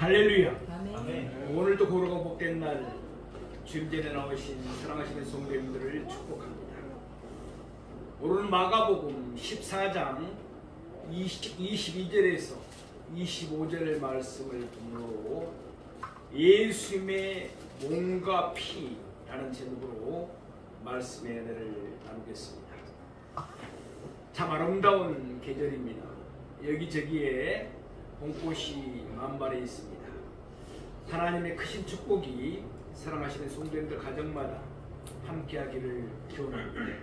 할렐루야. 아멘. 오늘도 고로가 복된 날 주님 전에 나오신 사랑하시는 성도님들을 축복합니다. 오늘은 마가복음 14장 22절에서 25절 말씀을 본문으로 예수님의 몸과 피라는 제목으로 말씀의 은혜를 나누겠습니다. 참 아름다운 계절입니다. 여기저기에 봄꽃이 만발해 있습니다. 하나님의 크신 축복이 사랑하시는 성도님들 가정마다 함께하기를 기원합니다.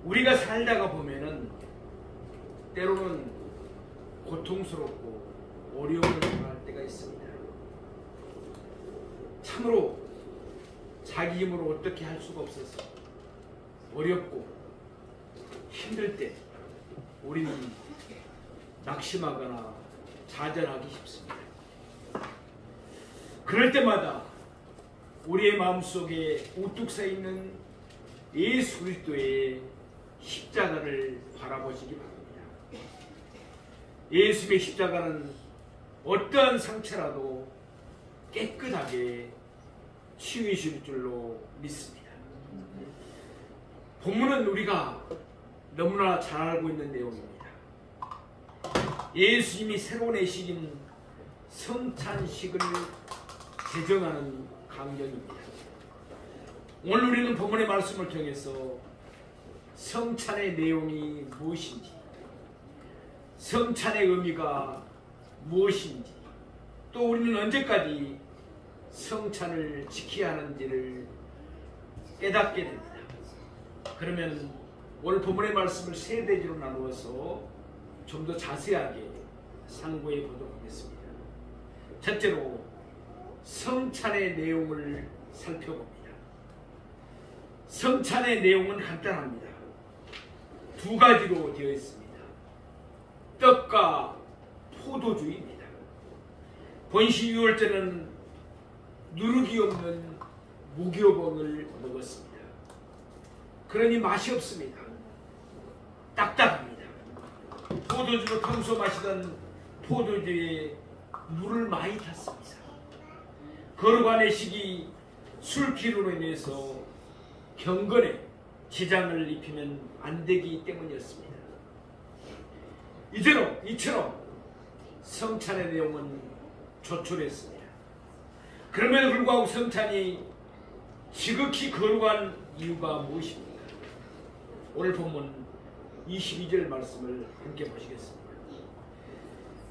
우리가 살다가 보면은 때로는 고통스럽고 어려움을 당할 때가 있습니다. 참으로 자기 힘으로 어떻게 할 수가 없어서 어렵고 힘들 때 우리는 낙심하거나 좌절하기 쉽습니다. 그럴 때마다 우리의 마음속에 우뚝 서 있는 예수 그리스도의 십자가를 바라보시기 바랍니다. 예수의 십자가는 어떠한 상처라도 깨끗하게 치유해 줄 줄로 믿습니다. 본문은 우리가 너무나 잘 알고 있는 내용입니다. 예수님이 새로 내시긴 성찬식을 제정하는 강령입니다. 오늘 우리는 본문의 말씀을 통해서 성찬의 내용이 무엇인지, 성찬의 의미가 무엇인지, 또 우리는 언제까지 성찬을 지켜야 하는지를 깨닫게 됩니다. 그러면 오늘 본문의 말씀을 세 대지로 나누어서 좀 더 자세하게 상고해 보도록 하겠습니다. 첫째로 성찬의 내용을 살펴봅니다. 성찬의 내용은 간단합니다. 두 가지로 되어 있습니다. 떡과 포도주입니다. 본시 6월절은 누룩이 없는 무교봉을 먹었습니다. 그러니 맛이 없습니다. 딱딱합니다. 포도주로 평소 마시던 포도주에 물을 많이 탔습니다. 거룩한 내식이 술기름으로 인해서 경건에 지장을 입히면 안 되기 때문이었습니다. 이처럼 성찬의 내용은 조촐했습니다. 그럼에도 불구하고 성찬이 지극히 거룩한 이유가 무엇입니까? 오늘 본문 22절 말씀을 함께 보시겠습니다.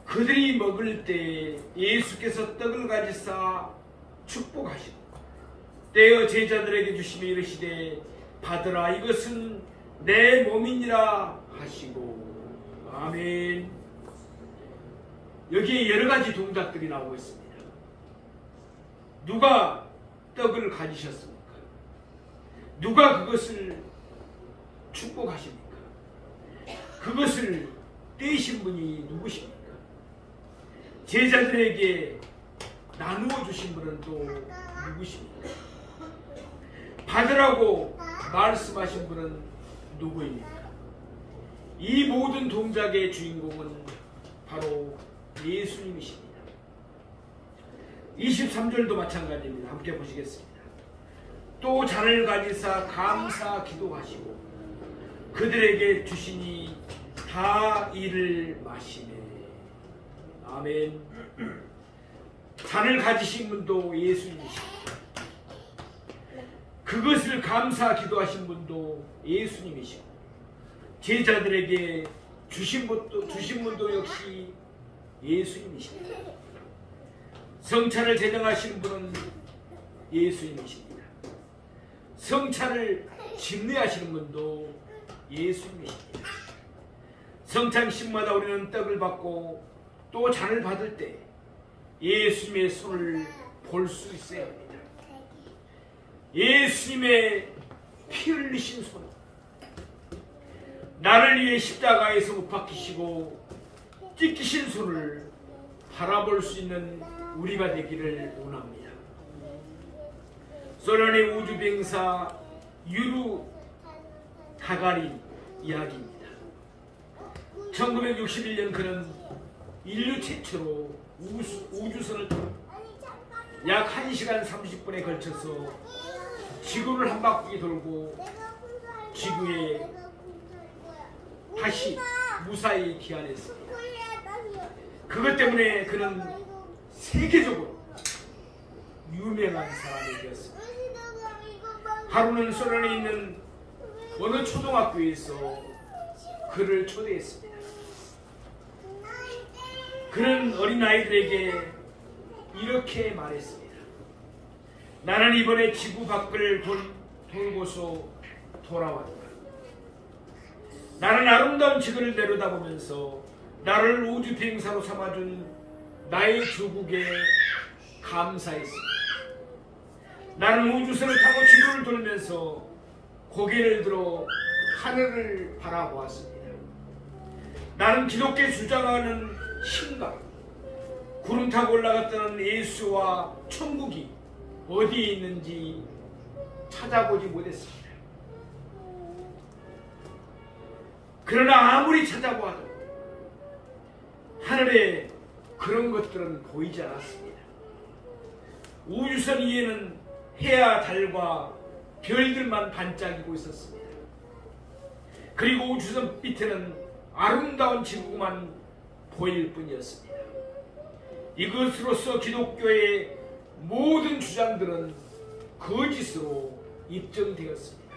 그들이 먹을 때 예수께서 떡을 가지사 축복하시고 떼어 제자들에게 주시며 이르시되 받으라 이것은 내 몸이니라 하시고. 아멘. 여기에 여러 가지 동작들이 나오고 있습니다. 누가 떡을 가지셨습니까? 누가 그것을 축복하십니까? 그것을 떼신 분이 누구십니까? 제자들에게 나누어 주신 분은 또 누구십니까? 받으라고 말씀하신 분은 누구입니까? 이 모든 동작의 주인공은 바로 예수님이십니다. 23절도 마찬가지입니다. 함께 보시겠습니다. 또 잔을 가지사 감사 기도하시고 그들에게 주시니 다 이를 마시네. 아멘. 잔을 가지신 분도 예수님이십니다. 그것을 감사 기도하신 분도 예수님이시고 제자들에게 주신 분도 역시 예수님이십니다. 성찬을 제정하신 분은 예수님이십니다. 성찬을 집례하시는 분도 예수님이십니다. 성찬식마다 우리는 떡을 받고 또 잔을 받을 때 예수님의 손을 볼 수 있어야 합니다. 예수님의 피 흘리신 손, 나를 위해 십자가에서 못 박히시고 찢기신 손을 바라볼 수 있는 우리가 되기를 원합니다. 소련의 우주비행사 유루 가가린 이야기입니다. 1961년 그는 인류 최초로 우주선을 약 1시간 30분에 걸쳐서 지구를 한 바퀴 돌고 지구에 다시 무사히 귀환했습니다. 그것 때문에 그는 세계적으로 유명한 사람이 되었습니다. 하루는 소련에 있는 어느 초등학교에서 그를 초대했습니다. 그는 어린아이들에게 이렇게 말했습니다. 나는 이번에 지구 밖을 돌고서 돌아왔다. 나는 아름다운 지구를 내려다보면서 나를 우주 비행사로 삼아준 나의 조국에 감사했습니다. 나는 우주선을 타고 지구를 돌면서 고개를 들어 하늘을 바라보았습니다. 나는 기독교에 주장하는 신과 구름 타고 올라갔다는 예수와 천국이 어디에 있는지 찾아보지 못했습니다. 그러나 아무리 찾아보아도 하늘에 그런 것들은 보이지 않았습니다. 우주선 위에는 해와 달과 별들만 반짝이고 있었습니다. 그리고 우주선 밑에는 아름다운 지구만 보일 뿐이었습니다. 이것으로서 기독교의 모든 주장들은 거짓으로 입증되었습니다.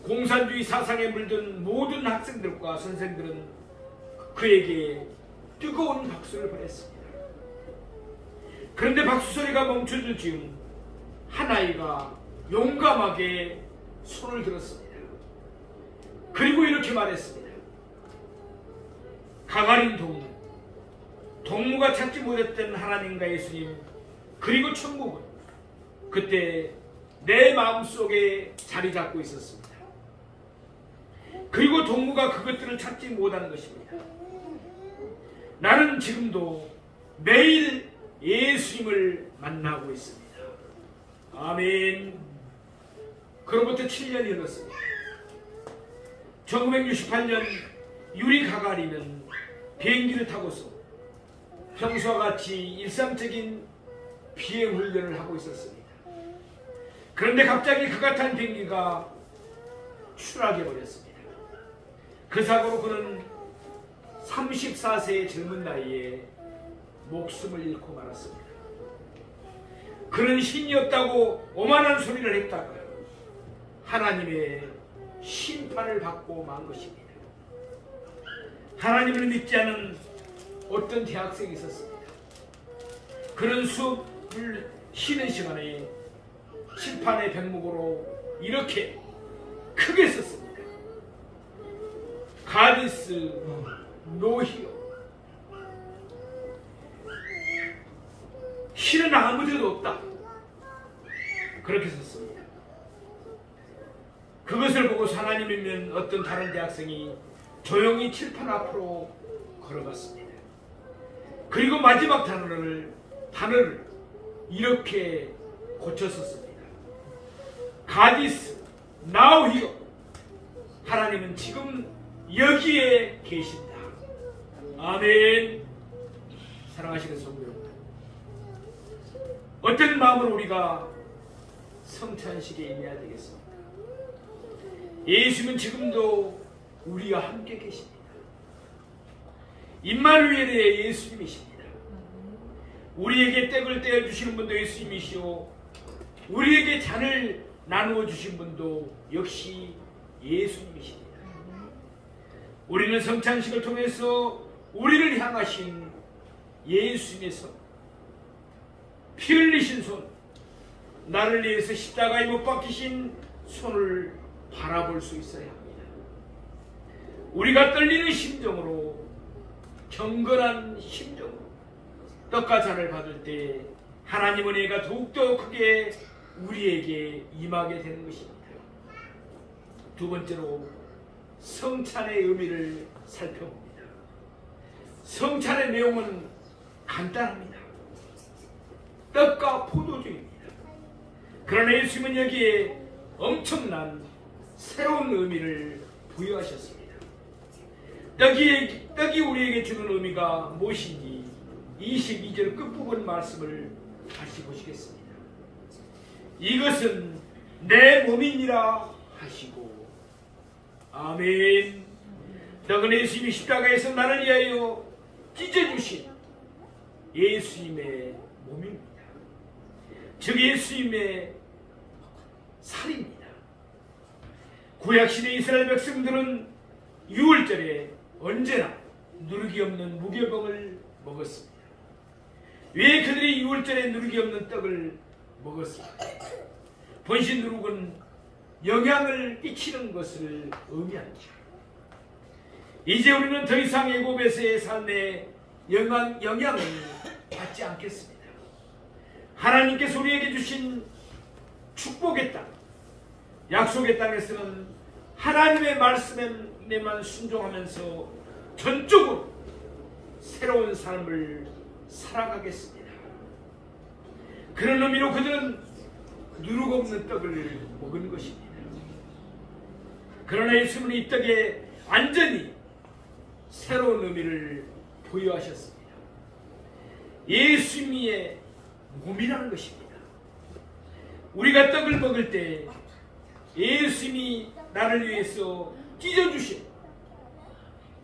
공산주의 사상에 물든 모든 학생들과 선생들은 그에게 뜨거운 박수를 보냈습니다. 그런데 박수 소리가 멈춰질 즈음 한 아이가 용감하게 손을 들었습니다. 그리고 이렇게 말했습니다. 가가린 동무가 찾지 못했던 하나님과 예수님 그리고 천국은 그때 내 마음속에 자리 잡고 있었습니다. 그리고 동무가 그것들을 찾지 못하는 것입니다. 나는 지금도 매일 예수님을 만나고 있습니다. 아멘. 그로부터 7년이 흘렀습니다. 1968년 유리 가가린은 비행기를 타고서 평소와 같이 일상적인 비행 훈련을 하고 있었습니다. 그런데 갑자기 그가 탄 비행기가 추락해버렸습니다. 그 사고로 그는 34세의 젊은 나이에 목숨을 잃고 말았습니다. 그는 신이 없다고 오만한 소리를 했다가 하나님의 심판을 받고 만 것입니다. 하나님을 믿지 않은 어떤 대학생이 있었습니다. 그는 수업을 쉬는 시간에 칠판의 백목으로 이렇게 크게 썼습니다. God is no hero. 신은 아무데도 없다. 그렇게 썼습니다. 그것을 보고 하나님 믿는 어떤 다른 대학생이 조용히 칠판 앞으로 걸어갔습니다. 그리고 마지막 단어를 이렇게 고쳤었습니다. God is now here. 하나님은 지금 여기에 계신다. 아멘. 사랑하시는 성도 여러분, 어떤 마음으로 우리가 성찬식에 임해야 되겠습니까? 예수님은 지금도 우리와 함께 계십니다. 임마누엘의 예수님이십니다. 우리에게 떡을 떼어주시는 분도 예수님이시오, 우리에게 잔을 나누어 주신 분도 역시 예수님이십니다. 우리는 성찬식을 통해서 우리를 향하신 예수님의 손, 피 흘리신 손, 나를 위해서 십자가에 못 박히신 손을 바라볼 수 있어야 합니다. 우리가 떨리는 심정으로, 경건한 심정으로 떡과 잔을 받을 때 하나님의 은혜가 더욱더 크게 우리에게 임하게 되는 것입니다. 두 번째로 성찬의 의미를 살펴봅니다. 성찬의 내용은 간단합니다. 떡과 포도주입니다. 그러나 예수님은 여기에 엄청난 새로운 의미를 부여하셨습니다. 떡이 우리에게 주는 의미가 무엇인지 22절 끝부분 말씀을 다시 보시겠습니다. 이것은 내 몸이니라 하시고. 아멘. 떡은 예수님이 십자가에서 나를 위하여 찢어주신 예수님의 몸입니다. 즉 예수님의 살입니다. 구약시대 이스라엘 백성들은 유월절에 언제나 누룩이 없는 무교병을 먹었습니다. 왜 그들이 유월절에 누룩이 없는 떡을 먹었습니까? 번신 누룩은 영향을 끼치는 것을 의미합니다. 이제 우리는 더 이상 애굽에서의 삶에 영향을 받지 않겠습니다. 하나님께서 우리에게 주신 축복의 땅, 약속의 땅에서는 하나님의 말씀에만 순종하면서 전적으로 새로운 삶을 살아가겠습니다. 그런 의미로 그들은 누룩 없는 떡을 먹은 것입니다. 그러나 예수님은 이 떡에 완전히 새로운 의미를 부여하셨습니다. 예수님의 몸이라는 것입니다. 우리가 떡을 먹을 때 예수님이 나를 위해서 찢어주신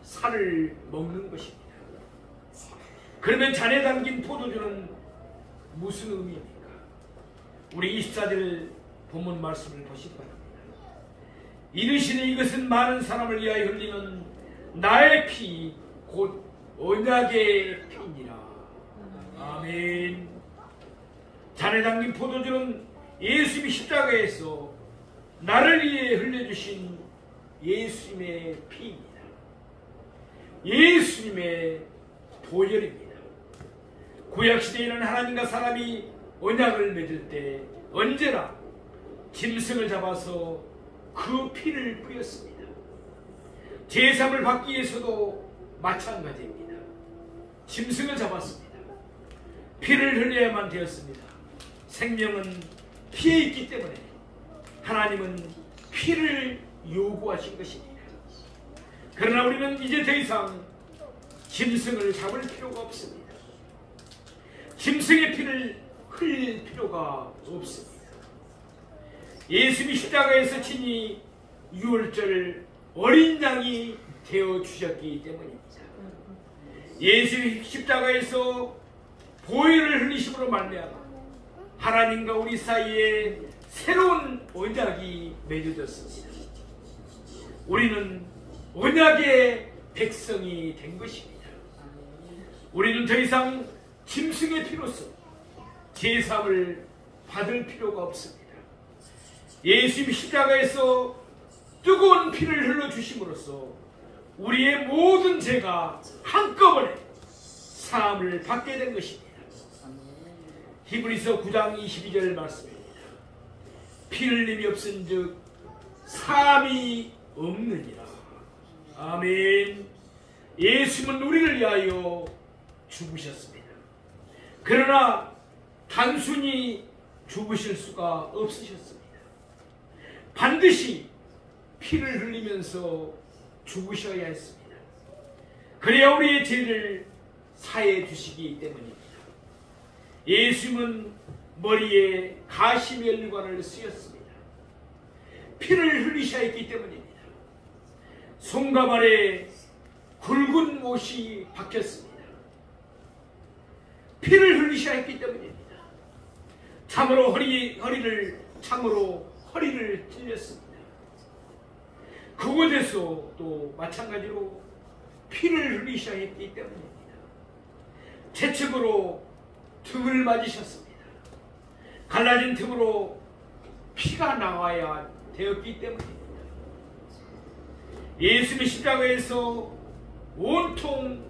살을 먹는 것입니다. 그러면 잔에 담긴 포도주는 무슨 의미입니까? 우리 24절 본문 말씀을 보시기 바랍니다. 이르시되 이것은 많은 사람을 위하여 흘리는 나의 피 곧 언약의 피니라. 아멘. 잔에 담긴 포도주는 예수님이 십자가에서 나를 위해 흘려주신 예수님의 피입니다. 예수님의 보혈입니다. 구약시대에는 하나님과 사람이 언약을 맺을 때 언제나 짐승을 잡아서 그 피를 뿌렸습니다. 제사를 받기 위해서도 마찬가지입니다. 짐승을 잡았습니다. 피를 흘려야만 되었습니다. 생명은 피에 있기 때문에 하나님은 피를 요구하신 것입니다. 그러나 우리는 이제 더 이상 짐승을 잡을 필요가 없습니다. 짐승의 피를 흘릴 필요가 없습니다. 예수님이 십자가에서 친히 유월절 어린 양이 되어 주셨기 때문입니다. 예수님이 십자가에서 보혈을 흘리심으로 말미암아 하나님과 우리 사이에 새로운 언약이 맺어졌습니다. 우리는 언약의 백성이 된 것입니다. 우리는 더 이상 짐승의 피로서 제사를 받을 필요가 없습니다. 예수님이 십자가에서 뜨거운 피를 흘려주심으로써 우리의 모든 죄가 한꺼번에 사함을 받게 된 것입니다. 히브리서 9장 22절 말씀입니다. 피 흘림이 없은즉 사함이 없느니라. 아멘. 예수님은 우리를 위하여 죽으셨습니다. 그러나 단순히 죽으실 수가 없으셨습니다. 반드시 피를 흘리면서 죽으셔야 했습니다. 그래야 우리의 죄를 사해 주시기 때문입니다. 예수님은 머리에 가시면류관을 쓰였습니다. 피를 흘리셔야 했기 때문입니다. 손과 발에 굵은 못이 박혔습니다. 피를 흘리셔야 했기 때문입니다. 참으로 허리를 찔렸습니다. 그곳에서 또 마찬가지로 피를 흘리셔야 했기 때문입니다. 채찍으로 등을 맞으셨습니다. 갈라진 틈으로 피가 나와야 되었기 때문입니다. 예수님이 십자가에서 온통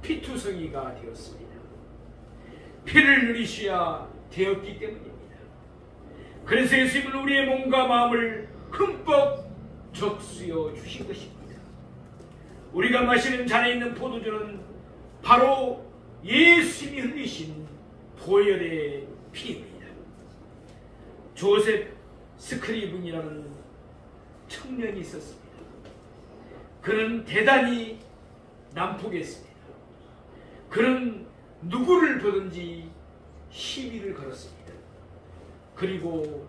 피투성이가 되었습니다. 피를 흘리셔야 되었기 때문입니다. 그래서 예수님은 우리의 몸과 마음을 흠뻑 적수여 주신 것입니다. 우리가 마시는 잔에 있는 포도주는 바로 예수님이 흘리신 보혈의 피입니다. 조셉 스크리븐이라는 청년이 있었습니다. 그는 대단히 난폭했습니다. 그는 누구를 보든지 시비를 걸었습니다. 그리고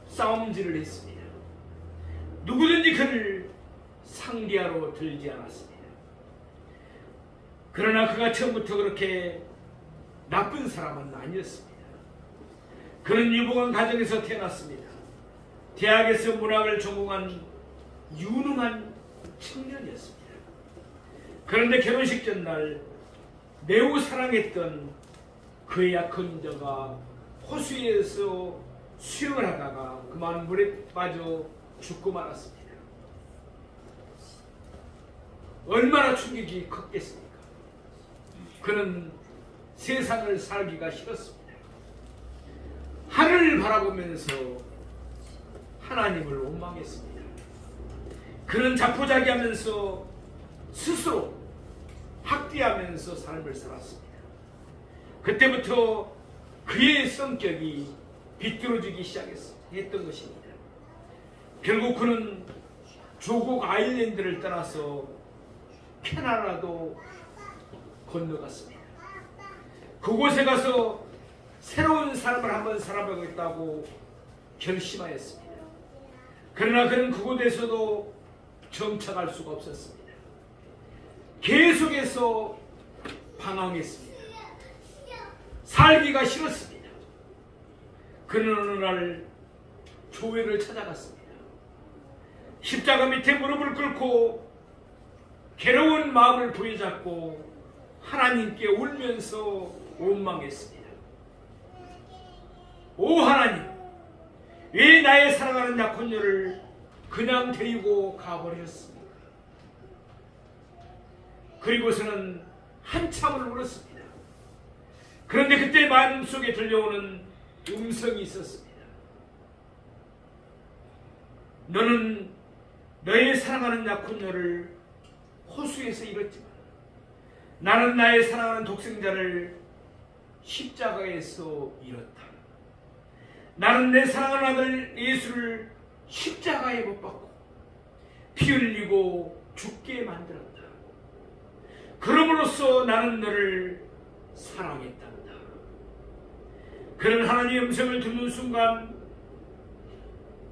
싸움질을 했습니다. 누구든지 그를 상대하러 들지 않았습니다. 그러나 그가 처음부터 그렇게 나쁜 사람은 아니었습니다. 그는 유복한 가정에서 태어났습니다. 대학에서 문학을 전공한 유능한 청년이었습니다. 그런데 결혼식 전날 매우 사랑했던 그의 약혼 여자가 호수에서 수영을 하다가 그만 물에 빠져 죽고 말았습니다. 얼마나 충격이 컸겠습니까? 그는 세상을 살기가 싫었습니다. 하늘을 바라보면서 하나님을 원망했습니다. 그는 자포자기하면서 스스로 학대하면서 삶을 살았습니다. 그때부터 그의 성격이 비뚤어지기 시작했던 것입니다. 결국 그는 조국 아일랜드를 떠나서 캐나다도 건너갔습니다. 그곳에 가서 새로운 삶을 한번 살아보겠다고 결심하였습니다. 그러나 그는 그곳에서도 정착할 수가 없었습니다. 계속해서 방황했습니다. 살기가 싫었습니다. 그는 어느 날 교회를 찾아갔습니다. 십자가 밑에 무릎을 꿇고 괴로운 마음을 부여잡고 하나님께 울면서 원망했습니다. 오 하나님, 왜 나의 사랑하는 약혼녀를 그냥 데리고 가버렸습니까? 그리고서는 한참을 울었습니다. 그런데 그때 마음속에 들려오는 음성이 있었습니다. 너는 너의 사랑하는 약혼녀를 호수에서 잃었지만 나는 나의 사랑하는 독생자를 십자가에서 잃었다. 나는 내 사랑하는 아들 예수를 십자가에 못 박고 피 흘리고 죽게 만들었다. 그럼으로써 나는 너를 사랑했단다. 그런 하나님의 음성을 듣는 순간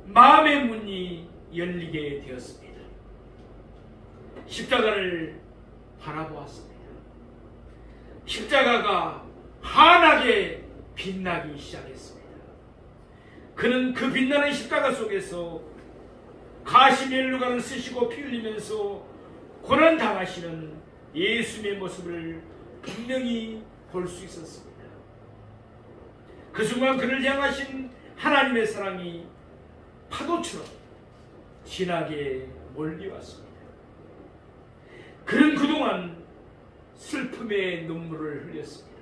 마음의 문이 열리게 되었습니다. 십자가를 바라보았습니다. 십자가가 환하게 빛나기 시작했습니다. 그는 그 빛나는 십자가 속에서 가시멜루가를 쓰시고 피 흘리면서 고난당하시는 예수님의 모습을 분명히 볼 수 있었습니다. 그 순간 그를 향하신 하나님의 사랑이 파도처럼 진하게 몰려왔습니다. 그는 그동안 슬픔의 눈물을 흘렸습니다.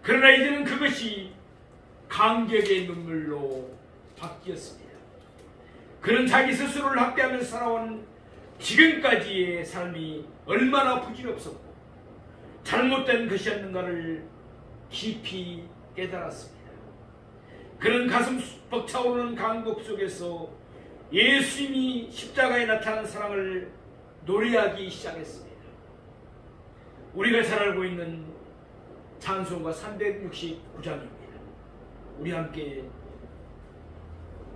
그러나 이제는 그것이 감격의 눈물로 바뀌었습니다. 그는 자기 스스로를 학대하면서 살아온 지금까지의 삶이 얼마나 부질없었고 잘못된 것이었는가를 깊이 깨달았습니다. 그는 가슴 벅차오르는 감격 속에서 예수님이 십자가에 나타난 사랑을 노래하기 시작했습니다. 우리가 잘 알고 있는 찬송가 369장입니다. 우리 함께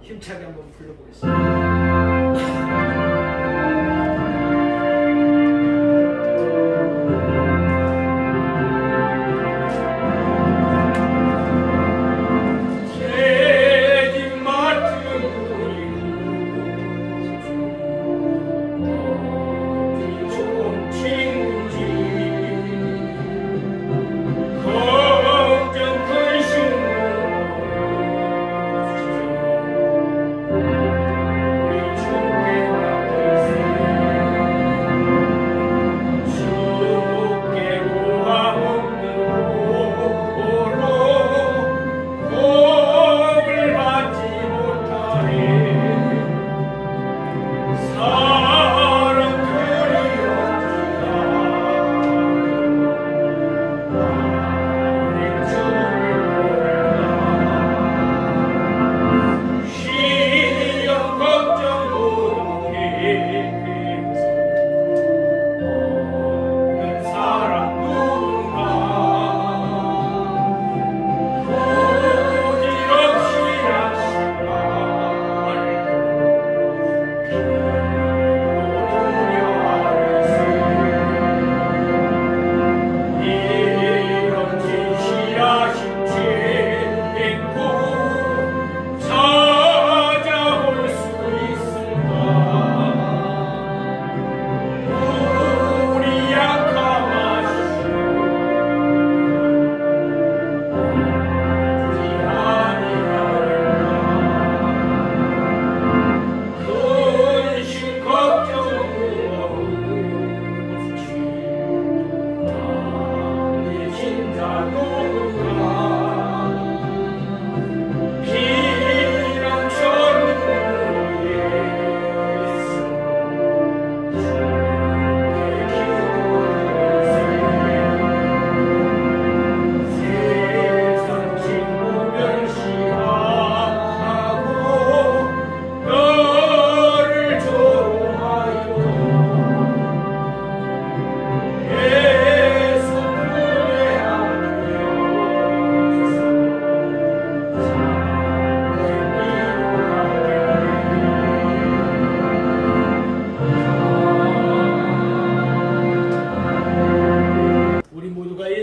힘차게 한번 불러보겠습니다. 주께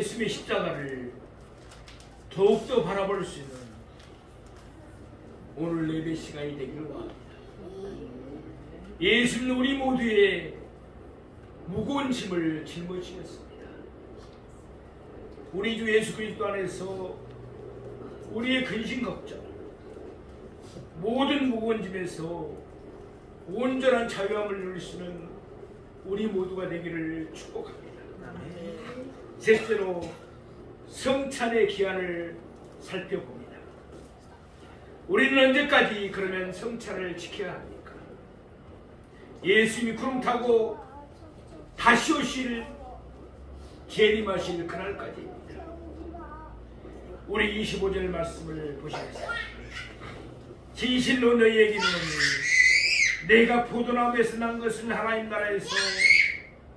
예수님의 십자가를 더욱더 바라볼 수 있는 오늘 예배 시간이 되기를 원합니다. 예수님은 우리 모두의 무거운 짐을 짊어지셨습니다. 우리 주 예수 그리스도 안에서 우리의 근심 걱정, 모든 무거운 짐에서 온전한 자유함을 누릴 수 있는 우리 모두가 되기를 축복합니다. 셋째로 성찬의 기한을 살펴봅니다. 우리는 언제까지 그러면 성찬을 지켜야 합니까? 예수님이 구름 타고 다시 오실 재림하실 그날까지입니다. 우리 25절 말씀을 보시겠습니다. 진실로 너희에게 이르노니 내가 포도나무에서 난 것을 하나님 나라에서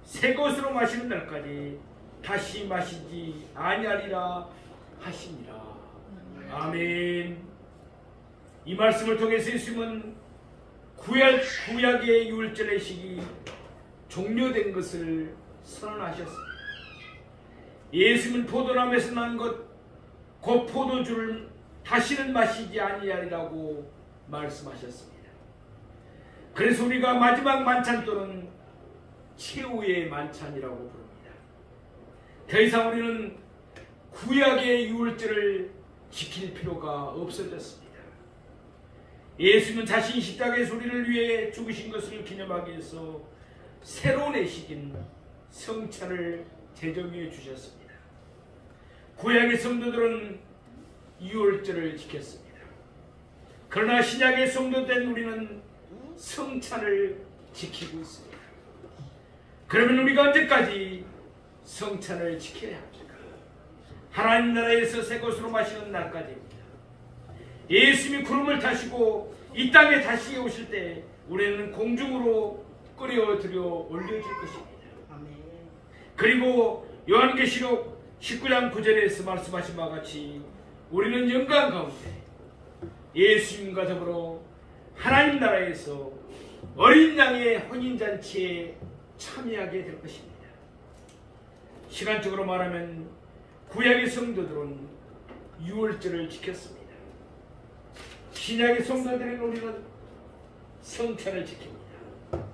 새 것으로 마시는 날까지 다시 마시지 아니하리라 하시니라. 아멘. 이 말씀을 통해서 예수님은 구약의 유월절의 시기 종료된 것을 선언하셨습니다. 예수님은 포도나무에서 난 것, 곧 포도주를 다시는 마시지 아니하리라고 말씀하셨습니다. 그래서 우리가 마지막 만찬 또는 최후의 만찬이라고 부릅니다. 더 이상 우리는 구약의 유월절을 지킬 필요가 없어졌습니다. 예수님은 자신이 십자가에서 우리를 위해 죽으신 것을 기념하기 위해서 새로운 예식인 성찬을 제정해 주셨습니다. 구약의 성도들은 유월절을 지켰습니다. 그러나 신약의 성도된 우리는 성찬을 지키고 있습니다. 그러면 우리가 언제까지 성찬을 지켜야 합니까? 하나님 나라에서 새 것으로 마시는 날까지입니다. 예수님이 구름을 타시고 이 땅에 다시 오실 때 우리는 공중으로 끌어들여 올려질 것입니다. 그리고 요한계시록 19장 9절에서 말씀하신 바와 같이 우리는 영광 가운데 예수님과 더불어 하나님 나라에서 어린 양의 혼인잔치에 참여하게 될 것입니다. 시간적으로 말하면 구약의 성도들은 유월절을 지켰습니다. 신약의 성도들은 우리는 성찬을 지킵니다.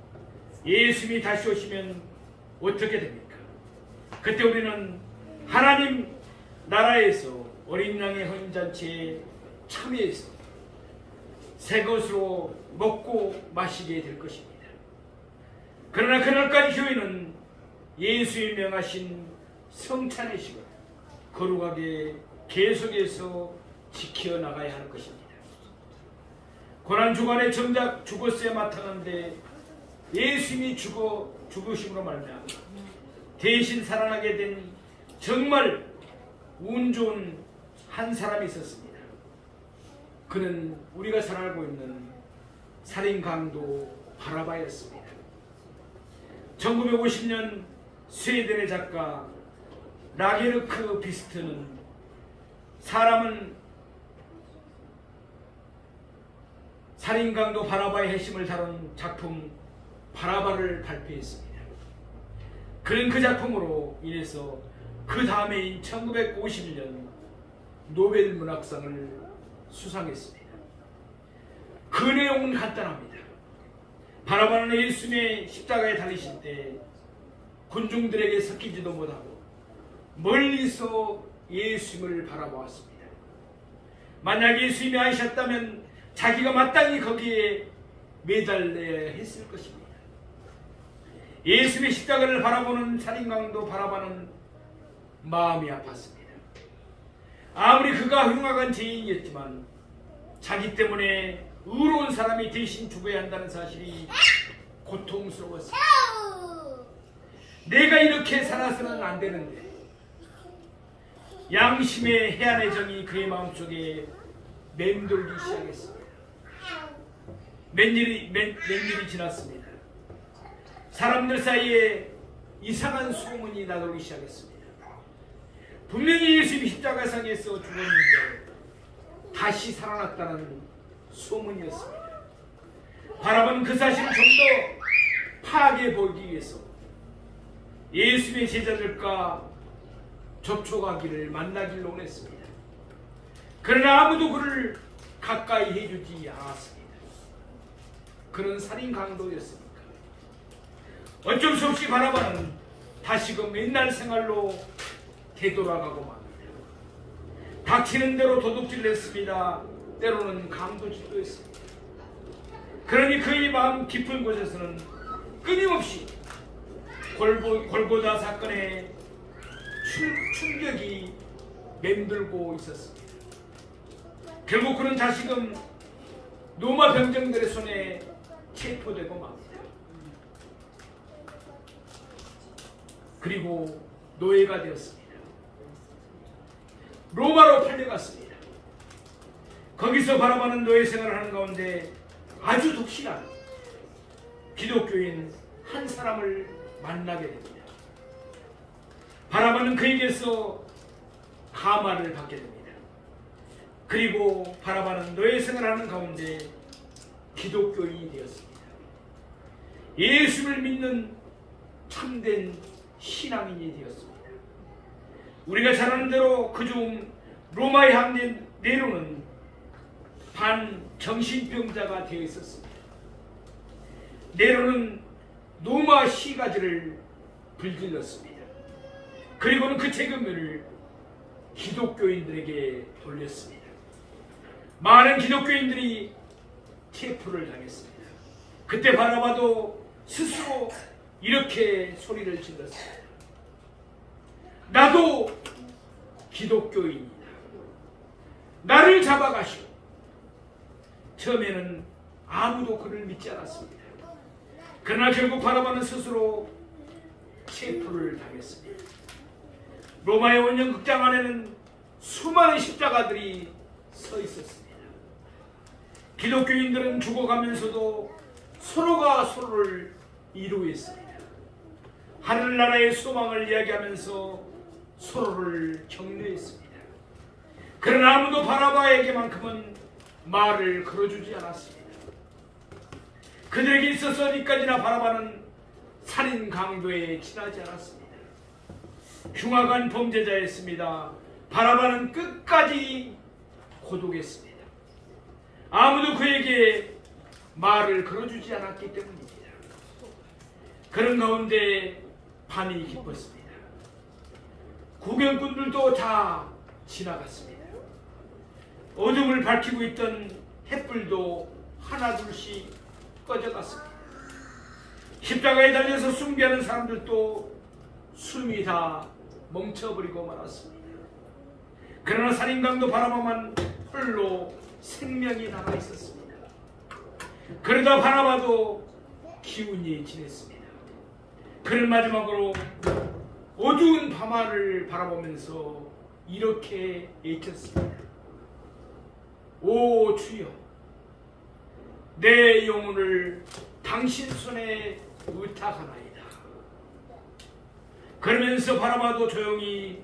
예수님이 다시 오시면 어떻게 됩니까? 그때 우리는 하나님 나라에서 어린 양의 혼인잔치에 참여해서 새 것으로 먹고 마시게 될 것입니다. 그러나 그날까지 교회는 예수의 명하신 성찬의 시간 거룩하게 계속해서 지켜나가야 할 것입니다. 고난주간에 정작 죽었어야 마땅한데 예수님이 죽으심으로 말미암아 대신 살아나게 된 정말 운 좋은 한 사람이 있었습니다. 그는 우리가 잘 알고 있는 살인 강도 바라바였습니다. 1950년 스웨덴의 작가 라게르크 비스트는 사람은 살인 강도 바라바의 핵심을 다룬 작품 바라바를 발표했습니다. 그는 그 작품으로 인해서 그 다음해인 1951년 노벨 문학상을 수상했습니다. 그 내용은 간단합니다. 바라바는 예수님의 십자가에 달리실 때 군중들에게 섞이지도 못하고 멀리서 예수님을 바라보았습니다. 만약 예수님이 아니셨다면 자기가 마땅히 거기에 매달려야 했을 것입니다. 예수님의 십자가를 바라보는 살인강도 바라바는 마음이 아팠습니다. 아무리 그가 흉악한 죄인이었지만 자기 때문에 의로운 사람이 대신 죽어야 한다는 사실이 고통스러웠습니다. 내가 이렇게 살아서는 안 되는데 양심의 해안의 정이 그의 마음속에 맴돌기 시작했습니다. 몇 일이 지났습니다. 사람들 사이에 이상한 소문이 나돌기 시작했습니다. 분명히 예수님이 십자가상에서 죽었는데 다시 살아났다는 소문이었습니다. 바라보는 그 사실을 좀 더 파악해 보기 위해서 예수님의 제자들과 접촉하기를 만나기를 원했습니다. 그러나 아무도 그를 가까이 해주지 않았습니다. 그는 살인 강도였으니까. 어쩔 수 없이 바라바는 다시금 옛날 생활로 되돌아가고 맙니다. 닥치는 대로 도둑질을 했습니다. 때로는 강도질도 했습니다. 그러니 그의 마음 깊은 곳에서는 끊임없이 골고다 사건의 충격이 맴돌고 있었습니다. 결국 그는 다시금 로마 병정들의 손에 체포되고 맙니다. 그리고 노예가 되었습니다. 로마로 팔려갔습니다. 거기서 바라보는 노예 생활을 하는 가운데 아주 독실한 기독교인 한 사람을 만나게 됩니다. 바라보는 그에게서 감화를 받게 됩니다. 그리고 바라보는 노예 생활을 하는 가운데 기독교인이 되었습니다. 예수를 믿는 참된 신앙인이 되었습니다. 우리가 잘 아는 대로 그중 로마의 항된 네로는 반정신병자가 되어 있었습니다. 네로는 로마 시가지를 불질렀습니다. 그리고는 그 책임을 기독교인들에게 돌렸습니다. 많은 기독교인들이 체포를 당했습니다. 그때 바라바도 스스로 이렇게 소리를 질렀습니다. 나도 기독교인이다. 나를 잡아가시오. 처음에는 아무도 그를 믿지 않았습니다. 그러나 결국 바라바는 스스로 체포를 당했습니다. 로마의 원형 극장 안에는 수많은 십자가들이 서 있었습니다. 기독교인들은 죽어가면서도 서로가 서로를 이루었습니다. 하늘나라의 소망을 이야기하면서 서로를 격려했습니다. 그러나 아무도 바라바에게만큼은 말을 걸어주지 않았습니다. 그들에게 있어서 어디까지나 바라바는 살인 강도에 지나지 않았습니다. 흉악한 범죄자였습니다. 바라바는 끝까지 고독했습니다. 아무도 그에게 말을 걸어주지 않았기 때문입니다. 그런 가운데 밤이 깊었습니다. 구경꾼들도 다 지나갔습니다. 어둠을 밝히고 있던 햇불도 하나둘씩 꺼져갔습니다. 십자가에 달려서 숭배하는 사람들도 숨이 다 멈춰버리고 말았습니다. 그러나 살인강도 바라바만 홀로 생명이 남아 있었습니다. 그러다 바라바도 기운이 지냈습니다. 그는 마지막으로 어두운 밤하늘을 바라보면서 이렇게 외쳤습니다. 오 주여, 내 영혼을 당신 손에 의탁하나이다. 그러면서 바라바도 조용히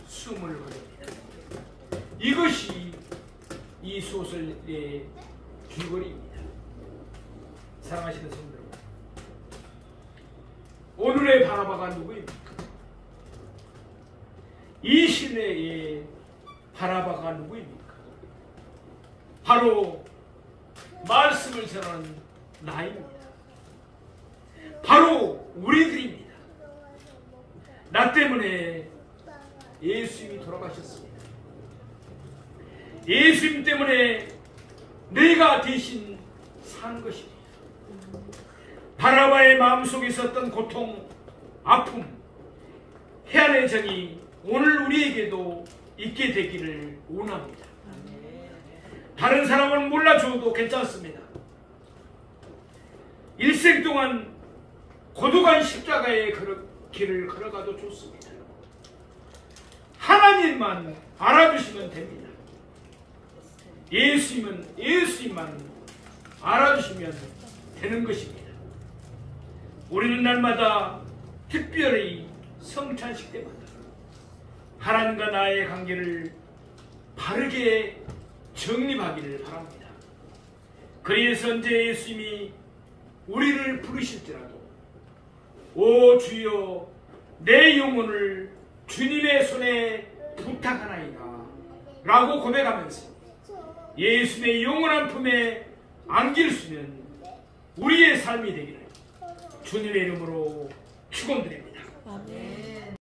숨을 거둡니다. 이것이 이 소설의 줄거리입니다. 사랑하시는 성도 여러분, 오늘의 바라바가 누구입니까? 이 시내의 바라바가 누구입니까? 바로 말씀을 전하는 나입니다. 바로 우리들입니다. 나 때문에 예수님이 돌아가셨습니다. 예수님 때문에 내가 대신 산 것입니다. 바라바의 마음속에 있었던 고통, 아픔, 해안의 정이 오늘 우리에게도 있게 되기를 원합니다. 다른 사람은 몰라줘도 괜찮습니다. 일생 동안 고독한 십자가의 길을 걸어가도 좋습니다. 하나님만 알아주시면 됩니다. 예수님만 알아주시면 되는 것입니다. 우리는 날마다 특별히 성찬식 때마다 하나님과 나의 관계를 바르게 정립하기를 바랍니다. 그래서 언제 예수님이 우리를 부르실지라도 오 주여 내 영혼을 주님의 손에 부탁하나이다 라고 고백하면서 예수님의 영원한 품에 안길 수 있는 우리의 삶이 되기를 주님의 이름으로 축원드립니다. 아멘.